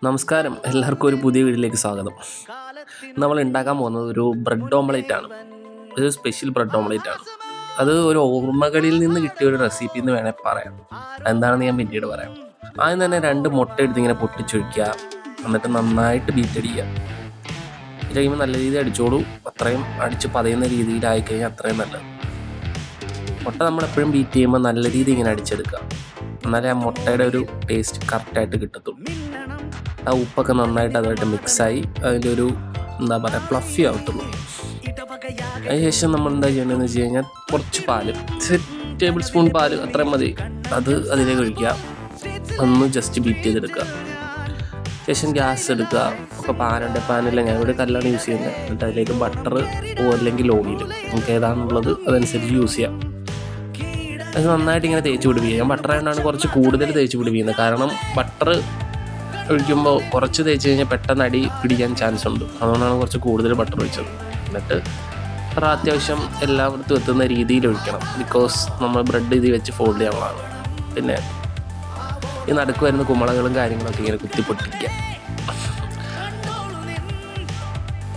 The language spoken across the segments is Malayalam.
നമസ്കാരം, എല്ലാവർക്കും ഒരു പുതിയ വീഡിയോയിലേക്ക് സ്വാഗതം. നമ്മൾ ഉണ്ടാക്കാൻ പോകുന്നത് ഒരു ബ്രെഡ് ഓംലേറ്റ് ആണ്. ഒരു സ്പെഷ്യൽ ബ്രെഡ് ഓംലേറ്റ് ആണ്. അത് ഒരു ഓർമ്മകളിൽ നിന്ന് കിട്ടിയ ഒരു റെസിപ്പി എന്ന് വേണമെങ്കിൽ പറയാം. എന്താണെന്ന് ഞാൻ പിന്നീട് പറയാം. ആദ്യം തന്നെ 2 മുട്ട എടുത്ത് ഇങ്ങനെ പൊട്ടിച്ചൊഴിക്കുക. എന്നിട്ട് നന്നായിട്ട് ബീറ്റ് അടിക്കുക. ഇത് കഴിയുമ്പോൾ നല്ല രീതിയിൽ അടിച്ചോളൂ. അത്രയും അടിച്ച് പതയുന്ന രീതിയിലായി കഴിഞ്ഞാൽ അത്രയും നല്ലത്. മുട്ട നമ്മളെപ്പോഴും ബീറ്റ് ചെയ്യുമ്പോൾ നല്ല രീതിയിൽ ഇങ്ങനെ അടിച്ചെടുക്കുക. എന്നാലേ ആ മുട്ടയുടെ ഒരു ടേസ്റ്റ് കറക്റ്റായിട്ട് കിട്ടത്തുള്ളൂ. ആ ഉപ്പൊക്കെ നന്നായിട്ട് അതുമായിട്ട് മിക്സായി അതിൻ്റെ ഒരു എന്താ പറയുക ഫ്ലഫി ആവത്തുള്ളൂ. അതിനുശേഷം നമ്മൾ എന്താ ചെയ്യേണ്ടതെന്ന് വെച്ച് കഴിഞ്ഞാൽ കുറച്ച് പാല്, 1 ടേബിൾ സ്പൂൺ പാല് അത്രയും മതി, അത് അതിലേക്ക് ഒഴിക്കുക. ഒന്ന് ജസ്റ്റ് ബീറ്റ് ചെയ്തെടുക്കുക. ശേഷം ഗ്യാസ് എടുക്കുക. ഒക്കെ പാനില്ല, ഞാൻ ഇവിടെ കല്ലാണ് യൂസ് ചെയ്യുന്നത്. എന്നിട്ട് അതിലേക്ക് ബട്ടർ അല്ലെങ്കിൽ ഓയിൽ, നമുക്ക് ഏതാണുള്ളത് അതനുസരിച്ച് യൂസ് ചെയ്യാം. അത് നന്നായിട്ട് ഇങ്ങനെ തേച്ച് പിടിപ്പിക്കുക. ഞാൻ ബട്ടർ ആയതുകൊണ്ടാണ് കുറച്ച് കൂടുതൽ തേച്ച് പിടിപ്പിക്കുന്നത്. കാരണം ബട്ടർ ഒഴിക്കുമ്പോൾ കുറച്ച് തേച്ച് കഴിഞ്ഞാൽ പെട്ടെന്ന് അടി പിടിക്കാൻ ചാൻസ് ഉണ്ട്. അതുകൊണ്ടാണ് കുറച്ച് കൂടുതൽ ബട്ടർ ഒഴിച്ചത്. എന്നിട്ട് ബട്ടർ അത്യാവശ്യം എല്ലായിടത്തും എത്തുന്ന രീതിയിൽ ഒഴിക്കണം. ബിക്കോസ് നമ്മൾ ബ്രെഡ് ഇത് വെച്ച് ഫോൾഡ് ചെയ്യാനുള്ളതാണ്. പിന്നെ ഈ നടുക്ക് വരുന്ന കുമ്പളകളും കാര്യങ്ങളൊക്കെ ഇങ്ങനെ കുത്തിപ്പൊട്ടിക്കുക.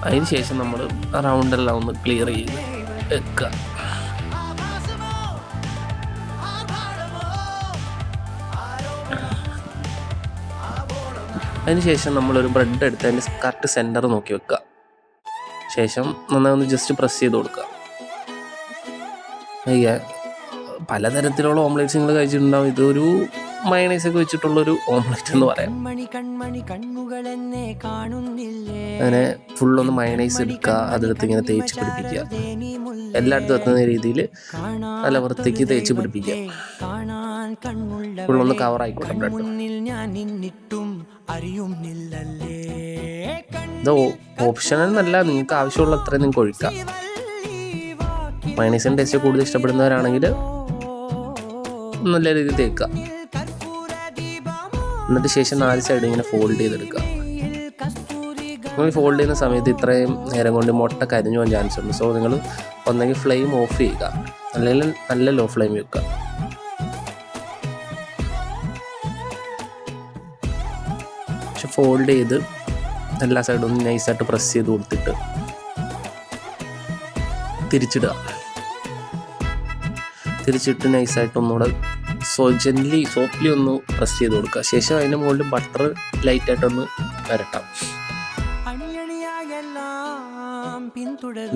അതിന് ശേഷം നമ്മൾ റൗണ്ടെല്ലാം ഒന്ന് ക്ലിയർ ചെയ്ത് വെക്കുക. അതിനുശേഷം നമ്മളൊരു ബ്രെഡ് എടുത്ത് അതിൻ്റെ കറക്റ്റ് സെൻറ്റർ നോക്കി വെക്കുക. ശേഷം നന്നായി ഒന്ന് ജസ്റ്റ് പ്രസ് ചെയ്ത് കൊടുക്കുക. പലതരത്തിലുള്ള ഓംലേറ്റ്സ് നിങ്ങൾ കഴിച്ചിട്ടുണ്ടാവും. ഇതൊരു മയണൈസൊക്കെ വെച്ചിട്ടുള്ളൊരു ഓംലേറ്റ് എന്ന് പറയാം. അങ്ങനെ ഫുള്ളൊന്ന് മയണൈസ് എടുക്കുക. അതെടുത്ത് ഇങ്ങനെ തേച്ച് പിടിപ്പിക്കുക. എല്ലായിടത്തും എത്തുന്ന രീതിയിൽ നല്ല വൃത്തിക്ക് തേച്ച് പിടിപ്പിക്കുക. ഫുള്ളൊന്ന് കവർ ആയിക്കോട്ടെ ബ്രെഡ്. ഇത് ഓപ്ഷണൽ എന്നല്ല, നിങ്ങൾക്ക് ആവശ്യമുള്ള അത്രയും നിങ്ങൾക്ക് ഒഴിക്കാം. മയണൈസിൻ്റെ ടേസ്റ്റ് കൂടുതൽ ഇഷ്ടപ്പെടുന്നവരാണെങ്കിൽ നല്ല രീതിയിൽ തേക്കുക. എന്നിട്ട് ശേഷം 4 സൈഡ് ഇങ്ങനെ ഫോൾഡ് ചെയ്തെടുക്കുക. നിങ്ങൾ ഫോൾഡ് ചെയ്യുന്ന സമയത്ത് ഇത്രയും നേരം കൊണ്ട് മുട്ട കരിഞ്ഞു പോകാൻ ചാൻസ് ഉണ്ട്. സോ നിങ്ങൾ ഒന്നെങ്കിൽ ഫ്ലെയിം ഓഫ് ചെയ്യുക, അല്ലെങ്കിൽ നല്ല ലോ ഫ്ലെയിം വെക്കുക. പക്ഷെ ഫോൾഡ് ചെയ്ത് എല്ലാ സൈഡും ഒന്ന് നൈസായിട്ട് പ്രസ് ചെയ്ത് കൊടുത്തിട്ട് തിരിച്ചിട്ട് നൈസായിട്ട് ഒന്നുകൂടെ സോഫ്റ്റ്ലി ഒന്ന് പ്രസ് ചെയ്ത് കൊടുക്കുക. ശേഷം അതിൻ്റെ മുകളിൽ ബട്ടർ ലൈറ്റായിട്ടൊന്ന് വരട്ടാം.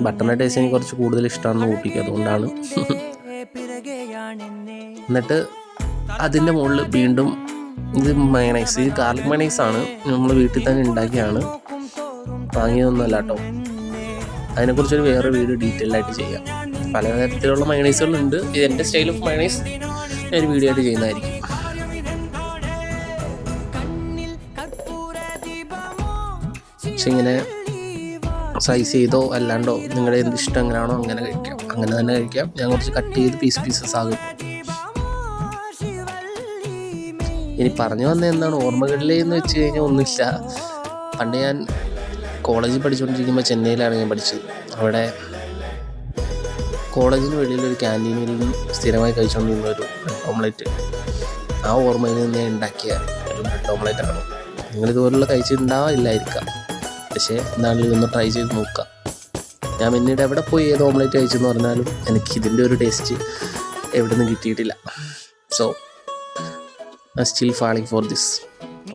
ബട്ടറിൻ്റെ ടേസ്റ്റ് എനിക്ക് കുറച്ച് കൂടുതൽ ഇഷ്ടമാണെന്ന് കൂട്ടിക്കുക, അതുകൊണ്ടാണ്. എന്നിട്ട് അതിൻ്റെ മുകളിൽ വീണ്ടും ഇത് മയണൈസ്, ഇത് ഗാർലിക് മയണൈസ് ആണ്. നമ്മൾ വീട്ടിൽ തന്നെ ഉണ്ടാക്കിയാണ്, വാങ്ങിയതൊന്നുമല്ല കേട്ടോ. അതിനെക്കുറിച്ചൊരു വേറെ വീഡിയോ ഡീറ്റെയിൽ ആയിട്ട് ചെയ്യാം. പലതരത്തിലുള്ള മയണൈസുകളുണ്ട്. ഇത് എൻ്റെ സ്റ്റൈൽ ഓഫ് മയണൈസ് ഒരു വീഡിയോ ആയിട്ട് ചെയ്യുന്നതായിരിക്കും. പക്ഷെ ഇങ്ങനെ സ്ലൈസ് ചെയ്തോ അല്ലാണ്ടോ നിങ്ങളുടെ എന്ത് ഇഷ്ടം എങ്ങനെയാണോ അങ്ങനെ കഴിക്കാം, അങ്ങനെ തന്നെ കഴിക്കാം. ഞാൻ കുറച്ച് കട്ട് ചെയ്ത് പീസസ് ആകും. ഇനി പറഞ്ഞു വന്നത് എന്താണ്, ഓർമ്മകളിലെന്ന് വെച്ച് കഴിഞ്ഞാൽ ഒന്നുമില്ല. പണ്ട് ഞാൻ കോളേജിൽ പഠിച്ചുകൊണ്ടിരിക്കുമ്പോൾ ചെന്നൈയിലാണ് ഞാൻ പഠിച്ചത്. അവിടെ കോളേജിന് വെളിയിലൊരു ക്യാൻറ്റീനിൽ സ്ഥിരമായി കഴിച്ചുകൊണ്ടിരുന്ന ഒരു ബ്രെഡ് ഓംലേറ്റ്, ആ ഓർമ്മയിൽ നിന്ന് ഞാൻ ഉണ്ടാക്കിയ ഒരു ബ്രെഡ് ഓംലേറ്റ് ആണ്. നിങ്ങളിതുപോലുള്ള കഴിച്ചിട്ടുണ്ടാവില്ലായിരിക്കാം, പക്ഷേ എന്താണെങ്കിലും ഇതൊന്ന് ട്രൈ ചെയ്ത് നോക്കുക. ഞാൻ പിന്നീട് എവിടെ പോയി ഏത് ഓംലേറ്റ് കഴിച്ചെന്ന് പറഞ്ഞാലും എനിക്ക് ഇതിൻ്റെ ഒരു ടേസ്റ്റ് എവിടെ നിന്നും കിട്ടിയിട്ടില്ല. So I still falling for this.